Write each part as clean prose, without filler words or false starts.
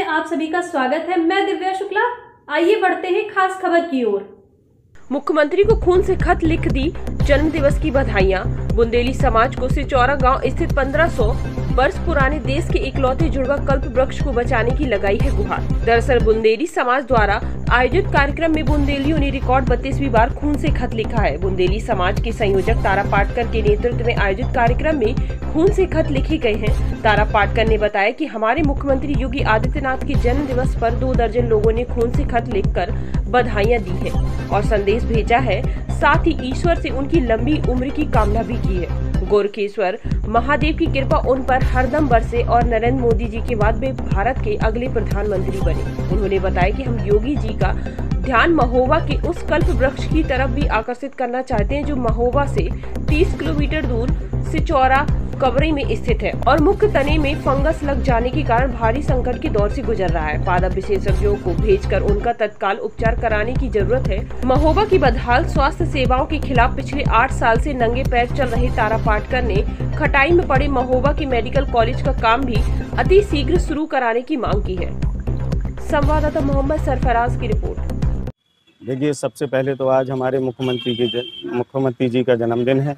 में आप सभी का स्वागत है। मैं दिव्या शुक्ला। आइए बढ़ते हैं खास खबर की ओर। मुख्यमंत्री को खून से खत लिख दी जन्म दिवस की बधाइयां। बुंदेली समाज को सिचौरा गांव स्थित 1500 वर्ष पुराने देश के इकलौते जुड़वा कल्प वृक्ष को बचाने की लगाई है गुहार। दरअसल बुंदेली समाज द्वारा आयोजित कार्यक्रम में बुंदेलियों ने रिकॉर्ड 32वीं बार खून से खत लिखा है। बुंदेली समाज के संयोजक तारा पाटकर के नेतृत्व में आयोजित कार्यक्रम में खून से खत लिखे गए हैं। तारा पाटकर ने बताया कि हमारे मुख्यमंत्री योगी आदित्यनाथ के जन्म दिवस पर 2 दर्जन लोगों ने खून से खत लिखकर बधाइयां दी है और संदेश भेजा है। साथ ही ईश्वर से उनकी लंबी उम्र की कामना भी की है। गोरखेश्वर महादेव की कृपा उन पर हरदम बरसे और नरेंद्र मोदी जी के बाद वे भारत के अगले प्रधानमंत्री बने। उन्होंने बताया कि हम योगी जी का ध्यान महोबा के उस कल्प वृक्ष की तरफ भी आकर्षित करना चाहते हैं जो महोबा से 30 किलोमीटर दूर सिचौरा कवरे में स्थित है और मुख्य तने में फंगस लग जाने के कारण भारी संकट के दौर से गुजर रहा है। पादप विशेषज्ञों को भेजकर उनका तत्काल उपचार कराने की जरूरत है। महोबा की बदहाल स्वास्थ्य सेवाओं के खिलाफ पिछले 8 साल से नंगे पैर चल रहे तारा पाटकर ने खटाई में पड़े महोबा के मेडिकल कॉलेज का काम भी अति शीघ्र शुरू कराने की मांग की है। संवाददाता मोहम्मद सरफराज की रिपोर्ट। देखिए, सबसे पहले तो आज हमारे मुख्यमंत्री जी का जन्मदिन है,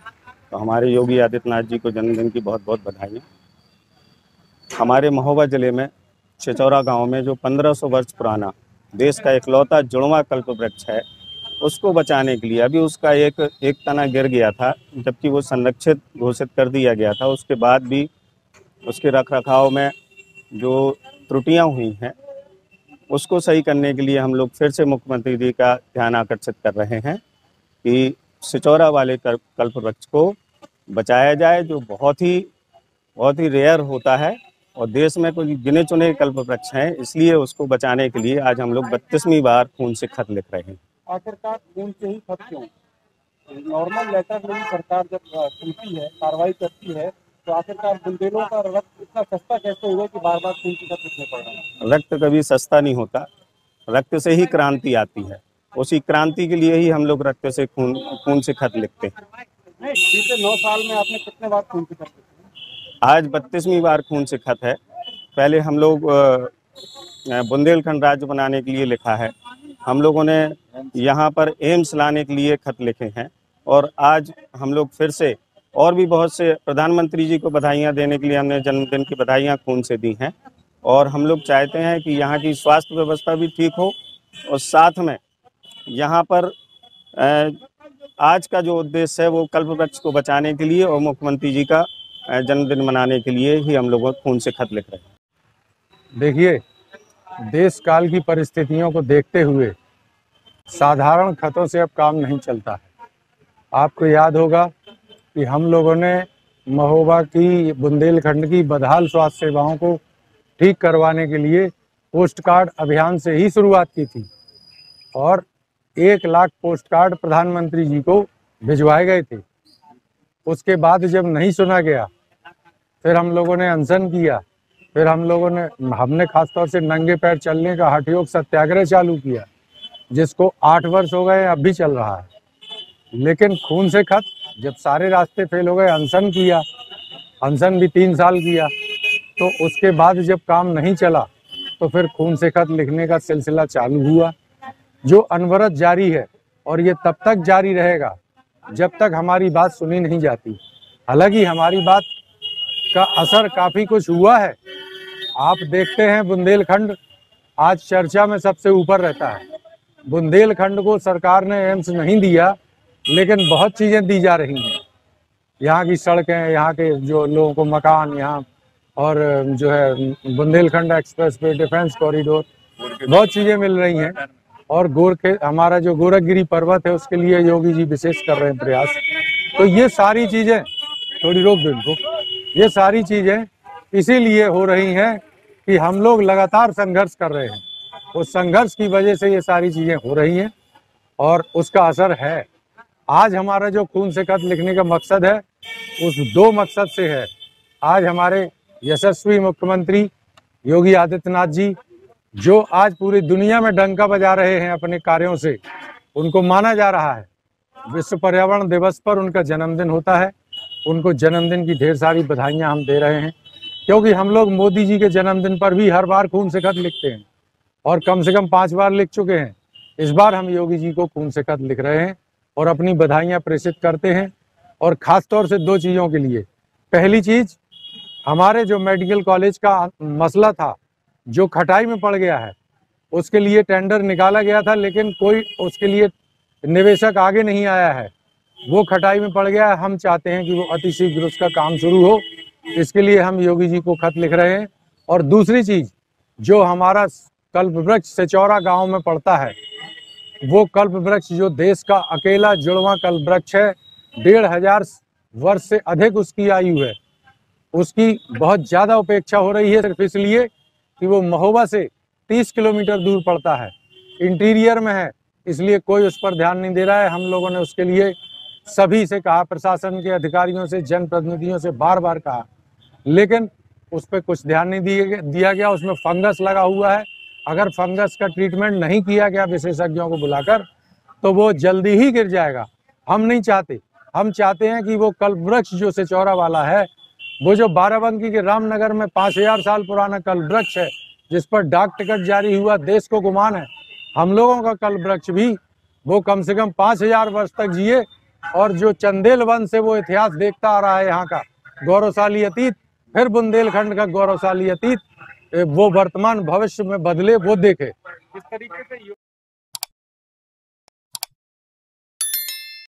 तो हमारे योगी आदित्यनाथ जी को जन्मदिन की बहुत बहुत बधाई। हमारे महोबा ज़िले में सिचौरा गांव में जो 1500 वर्ष पुराना देश का इकलौता जुड़वा कल्प वृक्ष है, उसको बचाने के लिए अभी उसका एक तना गिर गया था, जबकि वो संरक्षित घोषित कर दिया गया था। उसके बाद भी उसके रखरखाव में जो त्रुटियां हुई हैं, उसको सही करने के लिए हम लोग फिर से मुख्यमंत्री जी का ध्यान आकर्षित कर रहे हैं कि सिचौरा वाले कल्प वृक्ष को बचाया जाए, जो बहुत ही रेयर होता है और देश में कुछ गिने चुने कल्प वृक्ष हैं। इसलिए उसको बचाने के लिए आज हम लोग 32वीं बार खून से खत लिख रहे हैं। आखिरकार खून से ही खत क्यों? नॉर्मल लेटर में सरकार जब सुनती है, कार्रवाई करती है, तो आखिरकार बुंदेलों का रक्त इतना सस्ता कैसे हुआ कि बार बार खून से खत लिखने पड़ रहा है? रक्त कभी सस्ता नहीं होता, रक्त से ही क्रांति आती है। उसी क्रांति के लिए ही हम लोग रक्त से खून से खत लिखते हैं। पिछले 9 साल में आपने कितने बार खून से खत लिखे? आज 32वीं बार खून से खत है। पहले हम लोग बुंदेलखंड राज्य बनाने के लिए लिखा है, हम लोगों ने यहाँ पर एम्स लाने के लिए खत लिखे हैं और आज हम लोग फिर से और भी बहुत से प्रधानमंत्री जी को बधाइयाँ देने के लिए हमने जन्मदिन की बधाइयाँ खून से दी हैं। और हम लोग चाहते हैं कि यहाँ की स्वास्थ्य व्यवस्था भी ठीक हो और साथ में यहाँ पर आज का जो उद्देश्य है वो कल्प वृक्ष को बचाने के लिए और मुख्यमंत्री जी का जन्मदिन मनाने के लिए ही हम लोग खून से खत लिख रहे हैं। देखिए, देश काल की परिस्थितियों को देखते हुए साधारण खतों से अब काम नहीं चलता है। आपको याद होगा कि हम लोगों ने महोबा की बुंदेलखंड की बदहाल स्वास्थ्य सेवाओं को ठीक करवाने के लिए पोस्ट कार्ड अभियान से ही शुरुआत की थी और 1 लाख पोस्ट कार्ड प्रधानमंत्री जी को भिजवाए गए थे। उसके बाद जब नहीं सुना गया, फिर हम लोगों ने अनशन किया, फिर हमने खासतौर से नंगे पैर चलने का हठयोग सत्याग्रह चालू किया, जिसको 8 वर्ष हो गए, अब भी चल रहा है। लेकिन खून से खत जब सारे रास्ते फेल हो गए, अनशन किया, अनशन भी 3 साल किया, तो उसके बाद जब काम नहीं चला तो फिर खून से खत लिखने का सिलसिला चालू हुआ, जो अनवरत जारी है और ये तब तक जारी रहेगा जब तक हमारी बात सुनी नहीं जाती। हालांकि हमारी बात का असर काफ़ी कुछ हुआ है। आप देखते हैं बुंदेलखंड आज चर्चा में सबसे ऊपर रहता है। बुंदेलखंड को सरकार ने एम्स नहीं दिया, लेकिन बहुत चीज़ें दी जा रही हैं। यहाँ की सड़कें, यहाँ के जो लोगों को मकान, यहाँ और जो है Bundelkhand express way, defence corridor, बहुत चीज़ें मिल रही हैं। और हमारा जो गोरखगिरी पर्वत है, उसके लिए योगी जी विशेष कर रहे हैं प्रयास। तो ये सारी चीज़ें, थोड़ी रोक दो इनको, ये सारी चीज़ें इसीलिए हो रही हैं कि हम लोग लगातार संघर्ष कर रहे हैं। उस संघर्ष की वजह से ये सारी चीज़ें हो रही हैं और उसका असर है। आज हमारा जो खून से खत लिखने का मकसद है, उस 2 मकसद से है। आज हमारे यशस्वी मुख्यमंत्री योगी आदित्यनाथ जी, जो आज पूरी दुनिया में डंका बजा रहे हैं अपने कार्यों से, उनको माना जा रहा है। विश्व पर्यावरण दिवस पर उनका जन्मदिन होता है, उनको जन्मदिन की ढेर सारी बधाइयां हम दे रहे हैं। क्योंकि हम लोग मोदी जी के जन्मदिन पर भी हर बार खून से खत लिखते हैं और कम से कम 5 बार लिख चुके हैं। इस बार हम योगी जी को खून से खत लिख रहे हैं और अपनी बधाइयाँ प्रेषित करते हैं, और खास तौर से 2 चीज़ों के लिए। पहली चीज, हमारे जो मेडिकल कॉलेज का मसला था जो खटाई में पड़ गया है, उसके लिए टेंडर निकाला गया था, लेकिन कोई उसके लिए निवेशक आगे नहीं आया है, वो खटाई में पड़ गया है। हम चाहते हैं कि वो अतिशीघ्र उसका काम शुरू हो, इसके लिए हम योगी जी को खत लिख रहे हैं। और दूसरी चीज, जो हमारा कल्प वृक्ष सेचौरा गांव में पड़ता है, वो कल्प वृक्ष जो देश का अकेला जुड़वां कल्प वृक्ष है, 1500 वर्ष से अधिक उसकी आयु है, उसकी बहुत ज्यादा उपेक्षा हो रही है, सिर्फ इसलिए कि वो महोबा से 30 किलोमीटर दूर पड़ता है, इंटीरियर में है, इसलिए कोई उस पर ध्यान नहीं दे रहा है। हम लोगों ने उसके लिए सभी से कहा, प्रशासन के अधिकारियों से, जनप्रतिनिधियों से बार बार कहा, लेकिन उस पर कुछ ध्यान नहीं दिया गया। उसमें फंगस लगा हुआ है, अगर फंगस का ट्रीटमेंट नहीं किया गया विशेषज्ञों को बुलाकर तो वो जल्दी ही गिर जाएगा। हम नहीं चाहते, हम चाहते हैं कि वो कल्प वृक्ष जो सेचौरा वाला है, वो जो बाराबंकी के रामनगर में 5000 साल पुराना कल्प वृक्ष है, जिस पर डाक टिकट जारी हुआ, देश को गुमान है, हम लोगों का कल्प वृक्ष भी वो कम से कम 5000 वर्ष तक जिए, और जो चंदेल वंश से वो इतिहास देखता आ रहा है यहाँ का गौरवशाली अतीत, फिर बुंदेलखंड का गौरवशाली अतीत वो वर्तमान भविष्य में बदले, वो देखे।